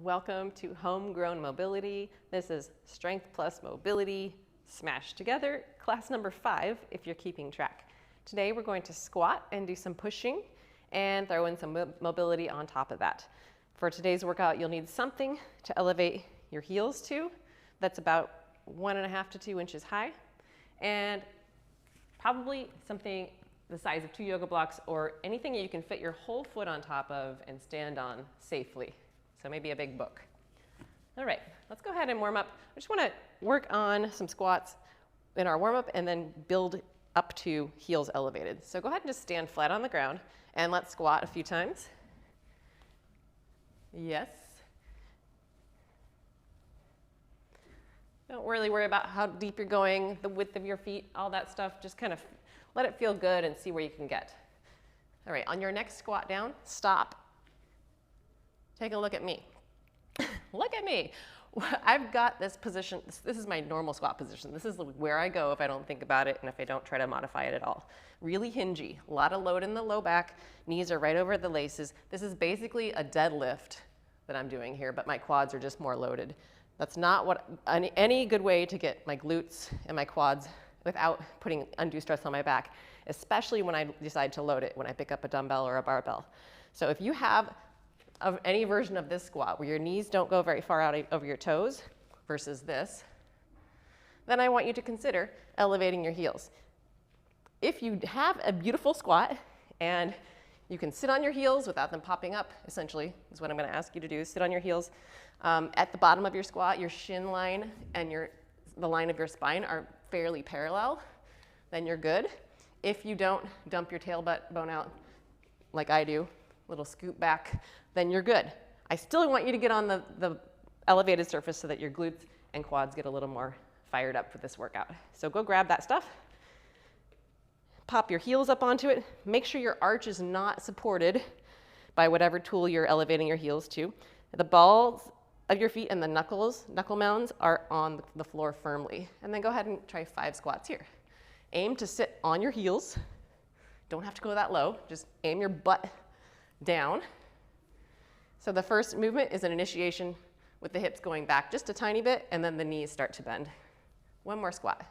Welcome to Homegrown Mobility. This is Strength plus Mobility smashed together, class number 5 if you're keeping track. Today we're going to squat and do some pushing and throw in some mobility on top of that. For today's workout, you'll need something to elevate your heels to that's about 1.5 to 2 inches high, and probably something the size of 2 yoga blocks or anything you can fit your whole foot on top of and stand on safely. So maybe a big book. All right, let's go ahead and warm up. I just want to work on some squats in our warm up and then build up to heels elevated. So go ahead and just stand flat on the ground and let's squat a few times. Yes. Don't really worry about how deep you're going, the width of your feet, all that stuff. Just kind of let it feel good and see where you can get. All right, on your next squat down, stop. Take a look at me. Look at me. I've got this position. This is my normal squat position. This is where I go if I don't think about it and if I don't try to modify it at all. Really hingy. A lot of load in the low back. Knees are right over the laces. This is basically a deadlift that I'm doing here, but my quads are just more loaded. That's not what any good way to get my glutes and my quads without putting undue stress on my back, especially when I decide to load it, when I pick up a dumbbell or a barbell. So if you have of any version of this squat where your knees don't go very far out over your toes versus this, then I want you to consider elevating your heels. If you have a beautiful squat and you can sit on your heels without them popping up, essentially, is what I'm going to ask you to do. Sit on your heels. At the bottom of your squat, your shin line and the line of your spine are fairly parallel, then you're good. If you don't dump your tailbone out like I do, little scoop back, then you're good. I still want you to get on the elevated surface so that your glutes and quads get a little more fired up for this workout. So go grab that stuff. Pop your heels up onto it. Make sure your arch is not supported by whatever tool you're elevating your heels to. The balls of your feet and the knuckle mounds are on the floor firmly. And then go ahead and try 5 squats here. Aim to sit on your heels. Don't have to go that low. Just aim your butt down. So the first movement is an initiation with the hips going back just a tiny bit, and then the knees start to bend. One more squat.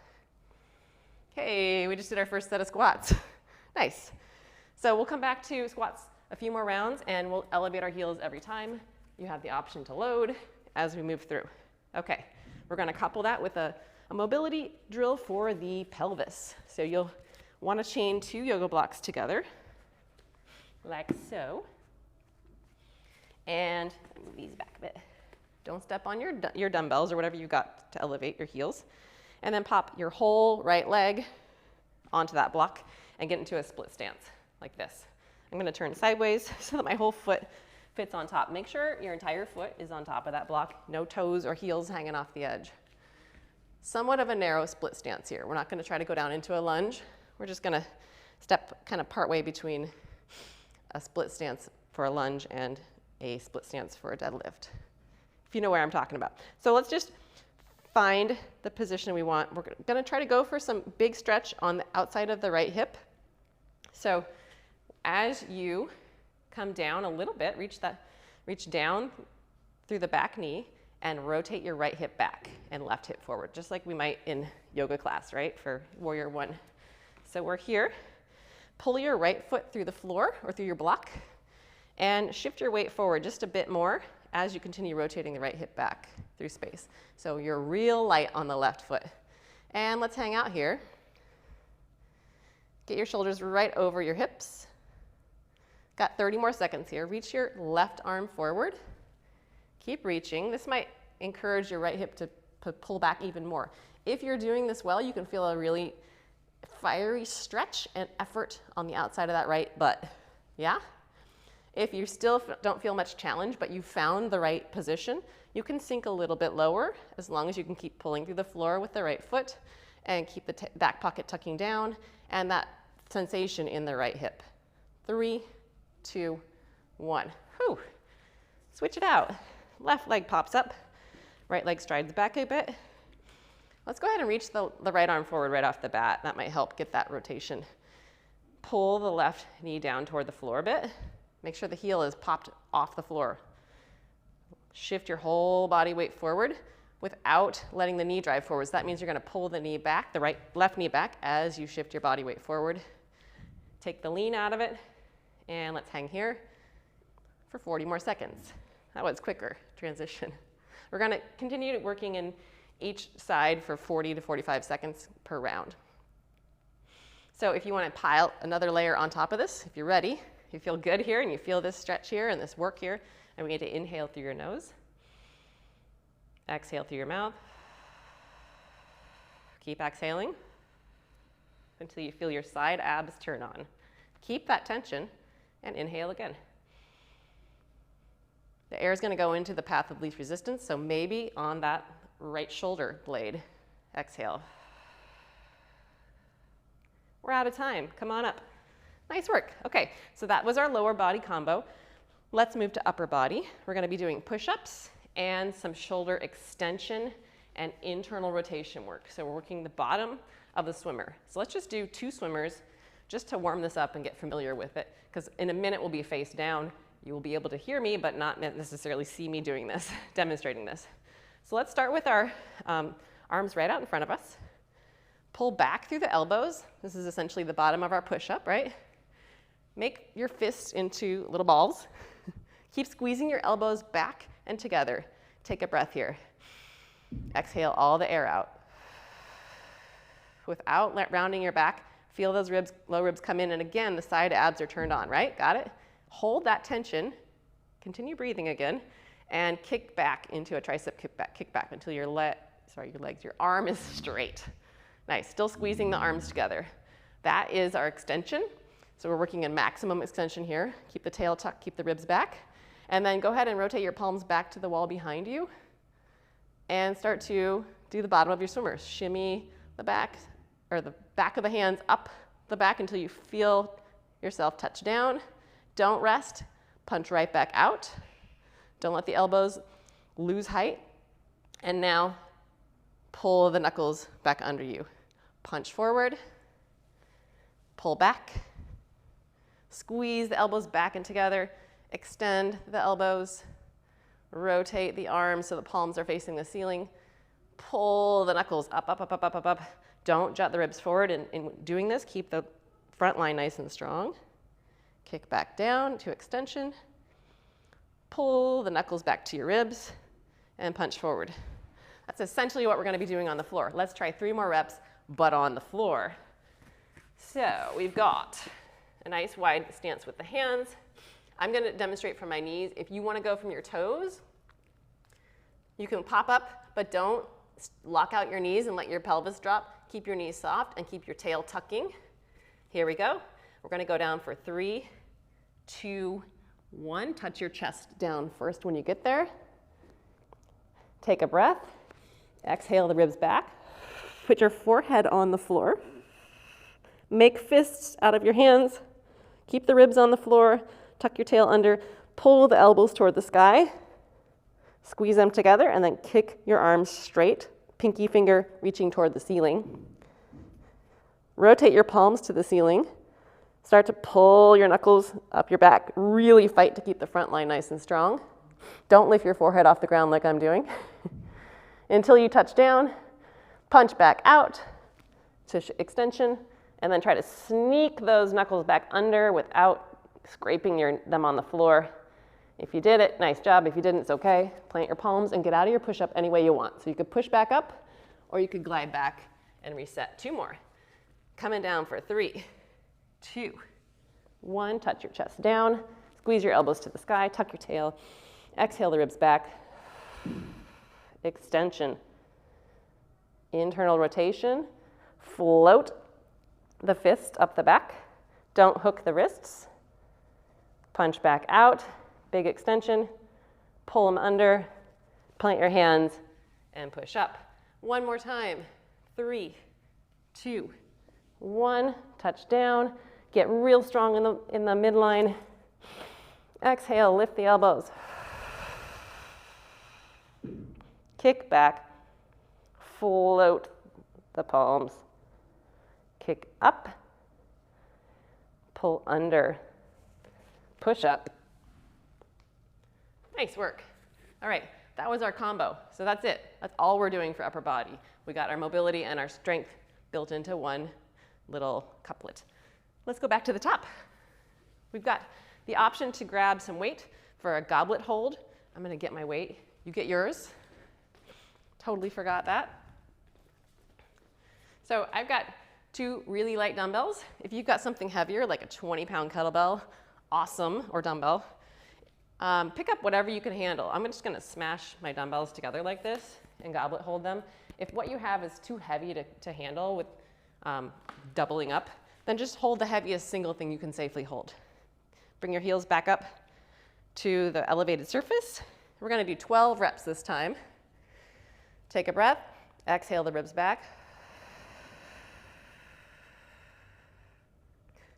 Okay, we just did our first set of squats. Nice. So we'll come back to squats a few more rounds, and we'll elevate our heels every time. You have the option to load as we move through. Okay, we're going to couple that with a mobility drill for the pelvis. So you'll want to chain 2 yoga blocks together, like so. And move these back a bit. Don't step on your dumbbells or whatever you got to elevate your heels. And then pop your whole right leg onto that block and get into a split stance like this. I'm going to turn sideways so that my whole foot fits on top. Make sure your entire foot is on top of that block. No toes or heels hanging off the edge. Somewhat of a narrow split stance here. We're not going to try to go down into a lunge. We're just going to step kind of partway between a split stance for a lunge and a split stance for a deadlift, if you know where I'm talking about. So let's just find the position we want. We're going to try to go for some big stretch on the outside of the right hip. So as you come down a little bit, reach down through the back knee and rotate your right hip back and left hip forward, just like we might in yoga class, right, for Warrior 1. So we're here. Pull your right foot through the floor or through your block and shift your weight forward just a bit more as you continue rotating the right hip back through space. So you're real light on the left foot. And let's hang out here. Get your shoulders right over your hips. Got 30 more seconds here. Reach your left arm forward. Keep reaching. This might encourage your right hip to pull back even more. If you're doing this well, you can feel a really fiery stretch and effort on the outside of that right butt. Yeah? If you still don't feel much challenge, but you found the right position, you can sink a little bit lower as long as you can keep pulling through the floor with the right foot and keep the back pocket tucking down and that sensation in the right hip. 3, 2, 1. Whew. Switch it out. Left leg pops up, right leg strides back a bit. Let's go ahead and reach the right arm forward right off the bat. That might help get that rotation. Pull the left knee down toward the floor a bit. Make sure the heel is popped off the floor. Shift your whole body weight forward without letting the knee drive forward. So that means you're going to pull the knee back, the left knee back as you shift your body weight forward. Take the lean out of it, and let's hang here for 40 more seconds. That was quicker transition. We're going to continue working in each side for 40 to 45 seconds per round. So if you want to pile another layer on top of this, if you're ready, you feel good here and you feel this stretch here and this work here, and we need to inhale through your nose. Exhale through your mouth. Keep exhaling until you feel your side abs turn on. Keep that tension and inhale again. The air is going to go into the path of least resistance, so maybe on that right shoulder blade. Exhale. We're out of time. Come on up. Nice work. Okay, so that was our lower body combo. Let's move to upper body. We're going to be doing push-ups and some shoulder extension and internal rotation work. So we're working the bottom of the swimmer. So let's just do 2 swimmers just to warm this up and get familiar with it, because in a minute we'll be face down. You will be able to hear me, but not necessarily see me doing this, demonstrating this. So let's start with our arms right out in front of us. Pull back through the elbows. This is essentially the bottom of our push-up, right? Make your fists into little balls. Keep squeezing your elbows back and together. Take a breath here. Exhale all the air out. Without rounding your back, feel those ribs, low ribs come in, and again, the side abs are turned on, right? Got it? Hold that tension. Continue breathing again, and kick back into a tricep kick back until your your arm is straight. Nice, still squeezing the arms together. That is our extension. So we're working in maximum extension here. Keep the tail tucked, keep the ribs back. And then go ahead and rotate your palms back to the wall behind you and start to do the bottom of your swimmers. Shimmy the back, or the back of the hands up the back until you feel yourself touch down. Don't rest, punch right back out. Don't let the elbows lose height. And now pull the knuckles back under you. Punch forward, pull back, squeeze the elbows back and together, extend the elbows, rotate the arms so the palms are facing the ceiling, pull the knuckles up, up, up, up, up, up, up. Don't jut the ribs forward. In doing this, keep the front line nice and strong. Kick back down to extension, pull the knuckles back to your ribs, and punch forward. That's essentially what we're going to be doing on the floor. Let's try 3 more reps, but on the floor. So we've got a nice wide stance with the hands. I'm going to demonstrate from my knees. If you want to go from your toes, you can pop up, but don't lock out your knees and let your pelvis drop. Keep your knees soft and keep your tail tucking. Here we go. We're going to go down for 3, 2, 1. Touch your chest down first when you get there. Take a breath. Exhale the ribs back. Put your forehead on the floor. Make fists out of your hands. Keep the ribs on the floor. Tuck your tail under. Pull the elbows toward the sky. Squeeze them together and then kick your arms straight. Pinky finger reaching toward the ceiling. Rotate your palms to the ceiling. Start to pull your knuckles up your back. Really fight to keep the front line nice and strong. Don't lift your forehead off the ground like I'm doing. Until you touch down, punch back out to extension, and then try to sneak those knuckles back under without scraping them on the floor. If you did it, nice job. If you didn't, it's okay. Plant your palms and get out of your push-up any way you want. So you could push back up, or you could glide back and reset. 2 more. Coming down for 3, 2, 1. Touch your chest down. Squeeze your elbows to the sky. Tuck your tail. Exhale the ribs back. Extension. Internal rotation. Float the fist up the back. Don't hook the wrists. Punch back out. Big extension. Pull them under. Plant your hands and push up. 1 more time. 3, 2, 1. Touch down. Get real strong in the midline. Exhale, lift the elbows. Kick back. Float the palms. Kick up. Pull under. Push up. Nice work. All right, that was our combo. So that's it. That's all we're doing for upper body. We got our mobility and our strength built into one little couplet. Let's go back to the top. We've got the option to grab some weight for a goblet hold. I'm going to get my weight. You get yours. Totally forgot that. So I've got 2 really light dumbbells. If you've got something heavier, like a 20-pound kettlebell, awesome, or dumbbell, pick up whatever you can handle. I'm just going to smash my dumbbells together like this and goblet hold them. If what you have is too heavy to handle with doubling up, then just hold the heaviest single thing you can safely hold. Bring your heels back up to the elevated surface. We're going to do 12 reps this time. Take a breath. Exhale the ribs back.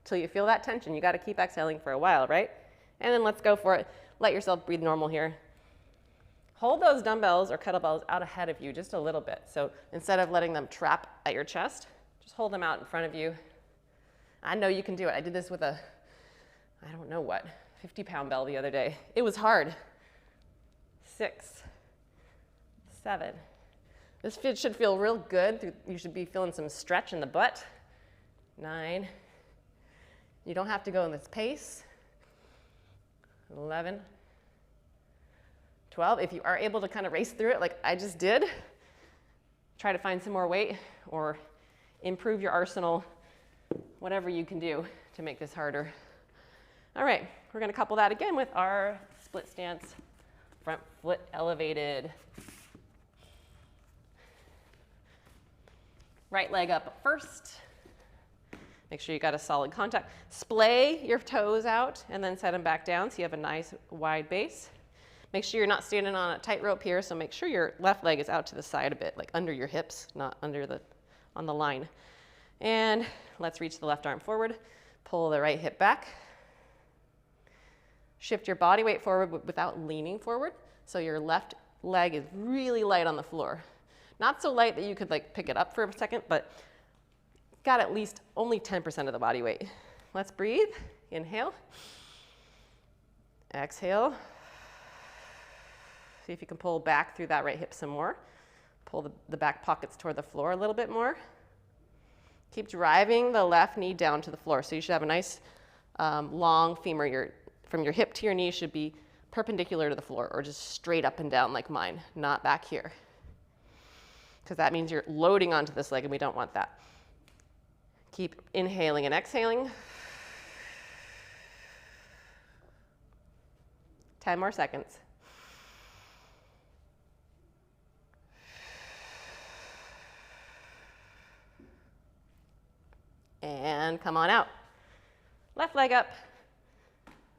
Till you feel that tension. You got to keep exhaling for a while, right? And then let's go for it. Let yourself breathe normal here. Hold those dumbbells or kettlebells out ahead of you just a little bit. So instead of letting them trap at your chest, just hold them out in front of you. I know you can do it. I did this with a, I don't know what, 50-pound bell the other day. It was hard. 6, 7. This should feel real good. You should be feeling some stretch in the butt. 9. You don't have to go in this pace. 11. 12. If you are able to kind of race through it like I just did, try to find some more weight or improve your arsenal, whatever you can do to make this harder. All right, we're going to couple that again with our split stance, front foot elevated. Right leg up first. Make sure you got a solid contact. Splay your toes out and then set them back down so you have a nice wide base. Make sure you're not standing on a tightrope here, so make sure your left leg is out to the side a bit, like under your hips, not on the line. And let's reach the left arm forward. Pull the right hip back. Shift your body weight forward without leaning forward, so your left leg is really light on the floor. Not so light that you could like pick it up for a second, but got at least only 10% of the body weight. Let's breathe. Inhale. Exhale. See if you can pull back through that right hip some more. Pull the back pockets toward the floor a little bit more. Keep driving the left knee down to the floor. So you should have a nice long femur. From your hip to your knee should be perpendicular to the floor or just straight up and down like mine, not back here. Because that means you're loading onto this leg and we don't want that. Keep inhaling and exhaling. 10 more seconds. And come on out. Left leg up.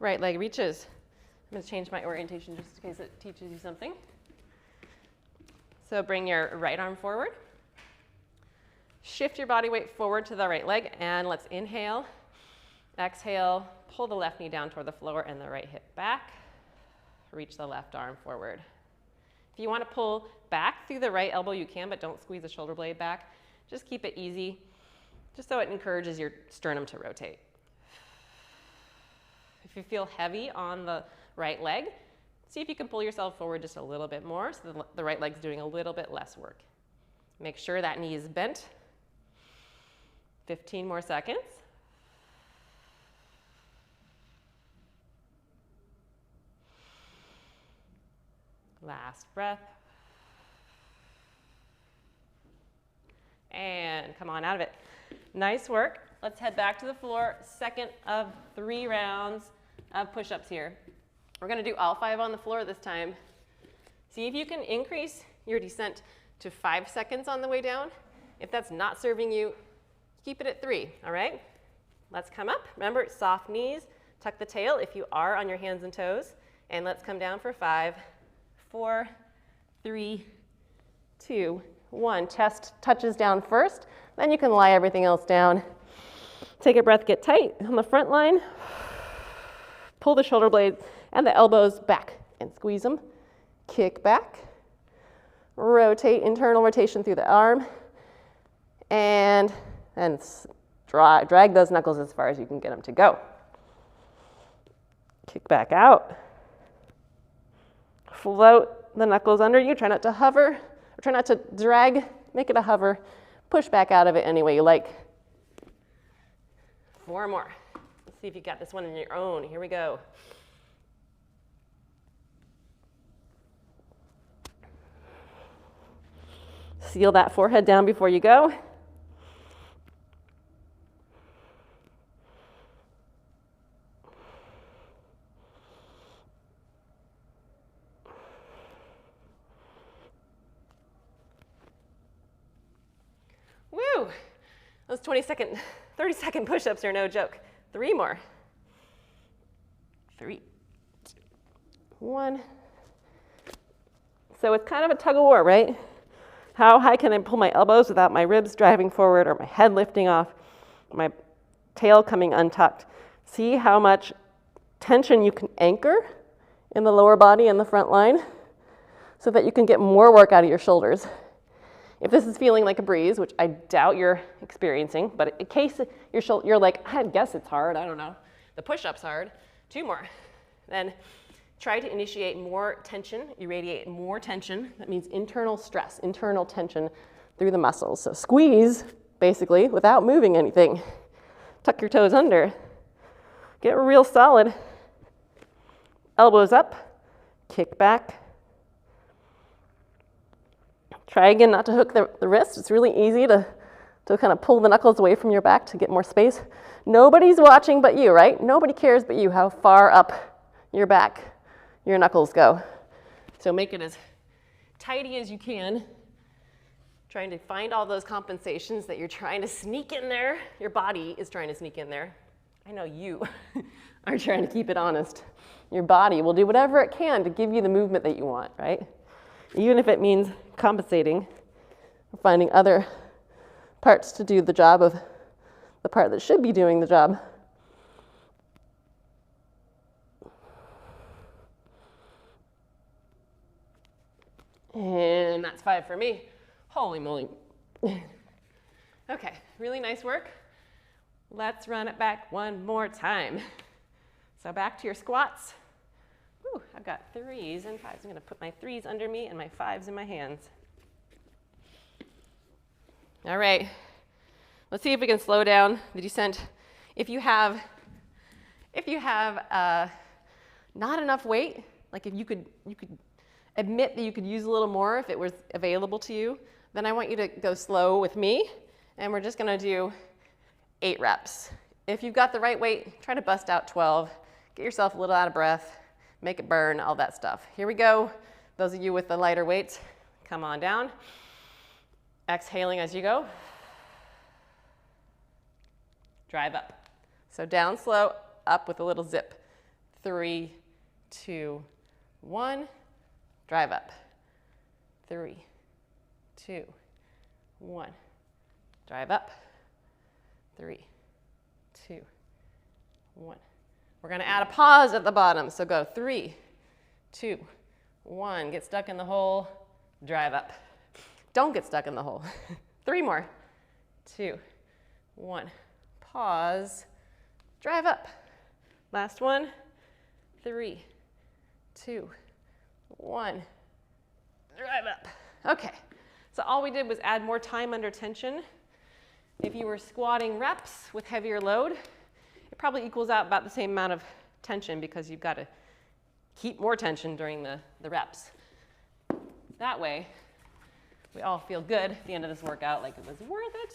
Right leg reaches. I'm going to change my orientation just in case it teaches you something. So bring your right arm forward. Shift your body weight forward to the right leg, and let's inhale, exhale, pull the left knee down toward the floor and the right hip back. Reach the left arm forward. If you want to pull back through the right elbow, you can, but don't squeeze the shoulder blade back. Just keep it easy, just so it encourages your sternum to rotate. If you feel heavy on the right leg, see if you can pull yourself forward just a little bit more so the right leg's doing a little bit less work. Make sure that knee is bent. 15 more seconds. Last breath. And come on out of it. Nice work. Let's head back to the floor. Second of 3 rounds of push-ups here. We're going to do all 5 on the floor this time. See if you can increase your descent to 5 seconds on the way down. If that's not serving you, keep it at 3, all right? Let's come up. Remember, soft knees, tuck the tail if you are on your hands and toes. And let's come down for 5, 4, 3, 2, 1. Chest touches down first, then you can lie everything else down. Take a breath, get tight on the front line. Pull the shoulder blades and the elbows back and squeeze them. Kick back. Rotate, internal rotation through the arm. And drag those knuckles as far as you can get them to go. Kick back out. float the knuckles under you. Try not to hover, or try not to drag, make it a hover. Push back out of it any way you like. 4 more. Let's see if you got this one on your own. Here we go. Seal that forehead down before you go. Woo! Those 30-second push-ups are no joke. 3 more. 3, 2, 1. So it's kind of a tug of war, right? How high can I pull my elbows without my ribs driving forward or my head lifting off, my tail coming untucked? See how much tension you can anchor in the lower body and the front line so that you can get more work out of your shoulders. If this is feeling like a breeze, which I doubt you're experiencing, but in case you're like, I guess it's hard, I don't know. The push-up's hard. 2 more. Then try to initiate more tension, irradiate more tension. That means internal stress, internal tension through the muscles. So squeeze, basically, without moving anything. Tuck your toes under. Get real solid. Elbows up, kick back. Try again not to hook the wrist. It's really easy to kind of pull the knuckles away from your back to get more space. Nobody's watching but you, right? Nobody cares but you how far up your back your knuckles go. So make it as tidy as you can. Trying to find all those compensations that you're trying to sneak in there. Your body is trying to sneak in there. I know you are trying to keep it honest. Your body will do whatever it can to give you the movement that you want, right? Even if it means compensating, or finding other parts to do the job of the part that should be doing the job. And that's 5 for me. Holy moly. Okay, really nice work. Let's run it back one more time. So back to your squats. Whew, I've got 3s and 5s. I'm going to put my 3s under me and my 5s in my hands. All right. Let's see if we can slow down the descent. If you have not enough weight, like if you could admit that you could use a little more if it was available to you, then I want you to go slow with me, and we're just going to do 8 reps. If you've got the right weight, try to bust out 12. Get yourself a little out of breath. Make it burn, all that stuff. Here we go. Those of you with the lighter weights, come on down. Exhaling as you go. Drive up. So down slow, up with a little zip. 3, 2, 1. Drive up. 3, 2, 1. Drive up. 3, 2, 1. We're going to add a pause at the bottom. So go 3, 2, 1. Get stuck in the hole. Drive up. Don't get stuck in the hole. 3 more. 2, 1. Pause. Drive up. Last one. 3, 2, 1. Drive up. Okay. So all we did was add more time under tension. If you were squatting reps with heavier load, it probably equals out about the same amount of tension because you've got to keep more tension during the reps. That way, we all feel good at the end of this workout, like it was worth it.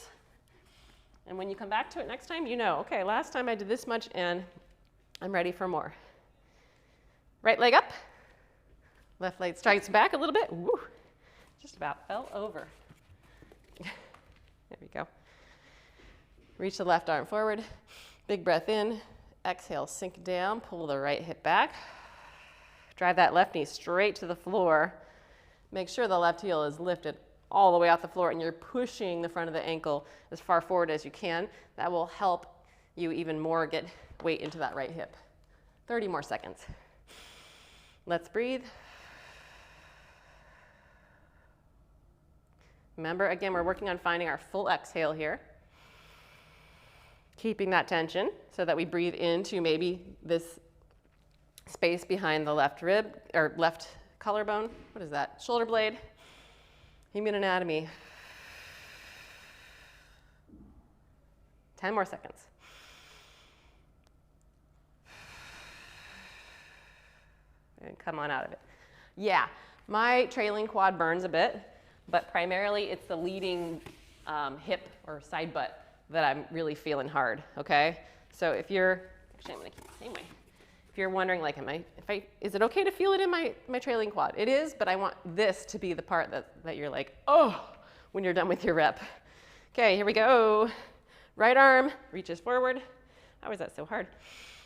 And when you come back to it next time, you know, okay, last time I did this much and I'm ready for more. Right leg up. Left leg strikes back a little bit. Woo. Just about fell over. There we go. Reach the left arm forward. Big breath in. Exhale, sink down. Pull the right hip back. Drive that left knee straight to the floor. Make sure the left heel is lifted all the way off the floor and you're pushing the front of the ankle as far forward as you can. That will help you even more get weight into that right hip. 30 more seconds. Let's breathe. Remember, again, we're working on finding our full exhale here. Keeping that tension so that we breathe into maybe this space behind the left rib or left collarbone. What is that? Shoulder blade. Human anatomy. 10 more seconds. And come on out of it. Yeah, my trailing quad burns a bit, but primarily it's the leading hip or side butt that I'm really feeling hard, okay? So if you're, actually I'm gonna keep it the same way. If you're wondering, like, is it okay to feel it in my trailing quad? It is, but I want this to be the part that you're like, oh, when you're done with your rep. Okay, here we go. Right arm reaches forward. How is that so hard?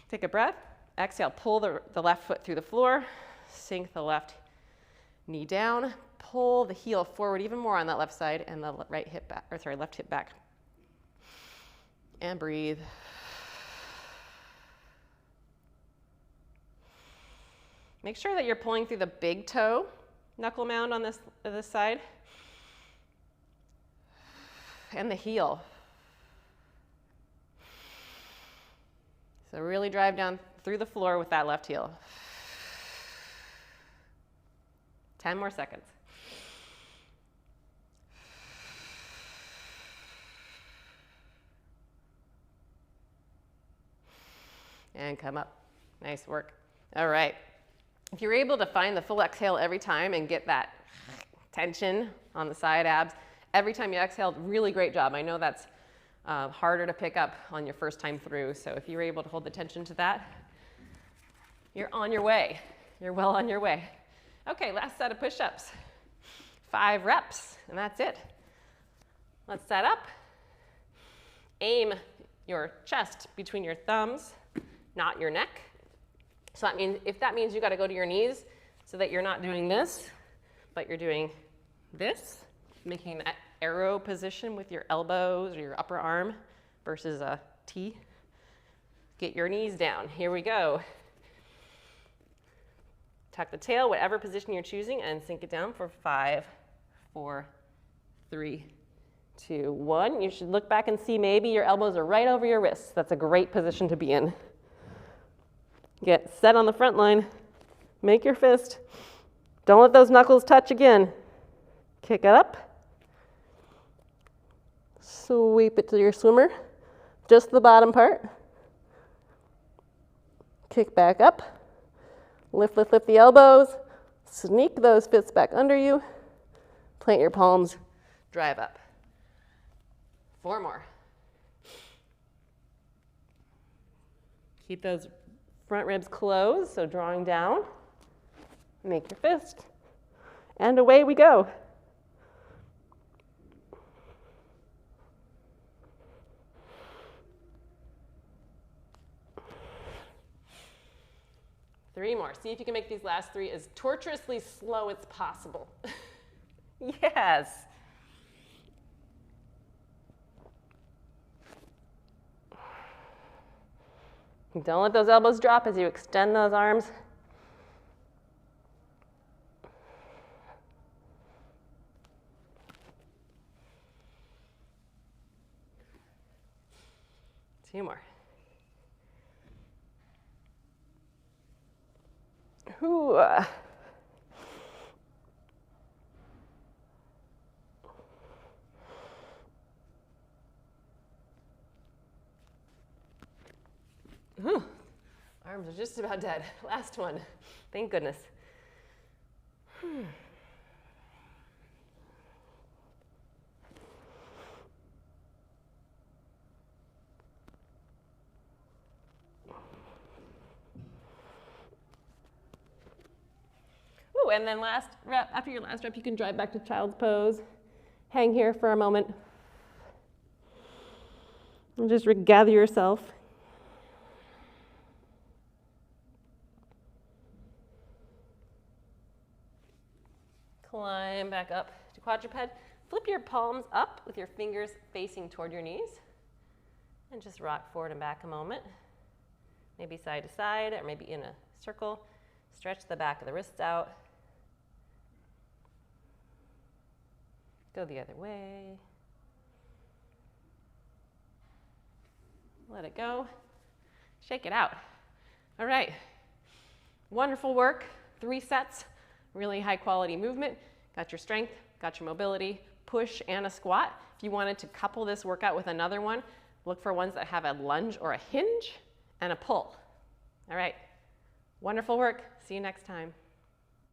Take a breath. Exhale, pull the left foot through the floor. Sink the left knee down. Pull the heel forward even more on that left side and the right hip back, or sorry, left hip back. And breathe. Make sure that you're pulling through the big toe knuckle mound on this side. And the heel. So really drive down through the floor with that left heel. 10 more seconds. And come up. Nice work. All right. If you're able to find the full exhale every time and get that tension on the side abs, every time you exhale, really great job. I know that's harder to pick up on your first time through. So if you're able to hold the tension to that, you're on your way. You're well on your way. Okay, last set of push-ups. 5 reps, and that's it. Let's set up. Aim your chest between your thumbs, not your neck. So that means, if that means you gotta go to your knees so that you're not doing this, but you're doing this, making that arrow position with your elbows or your upper arm versus a T. Get your knees down. Here we go. Tuck the tail, whatever position you're choosing, and sink it down for 5, 4, 3, 2, 1. You should look back and see maybe your elbows are right over your wrists. That's a great position to be in. Get set on the front line. Make your fist. Don't let those knuckles touch again. Kick it up. Sweep it to your swimmer. Just the bottom part. Kick back up. Lift, lift, lift the elbows. Sneak those fists back under you. Plant your palms. Drive up. 4 more. Keep those front ribs closed, so drawing down. Make your fist. And away we go. Three more. See if you can make these last 3 as tortuously slow as possible. Yes. Don't let those elbows drop as you extend those arms. Two more. Ooh. Ooh. Arms are just about dead. Last one. Thank goodness. Ooh, and then last rep, after your last rep, you can drive back to child's pose. Hang here for a moment. And just regather yourself. Climb back up to quadruped. Flip your palms up with your fingers facing toward your knees. And just rock forward and back a moment. Maybe side to side, or maybe in a circle. Stretch the back of the wrists out. Go the other way. Let it go. Shake it out. All right. Wonderful work. 3 sets. Really high quality movement. Got your strength, got your mobility, push and a squat. If you wanted to couple this workout with another one, look for ones that have a lunge or a hinge and a pull. All right, wonderful work. See you next time.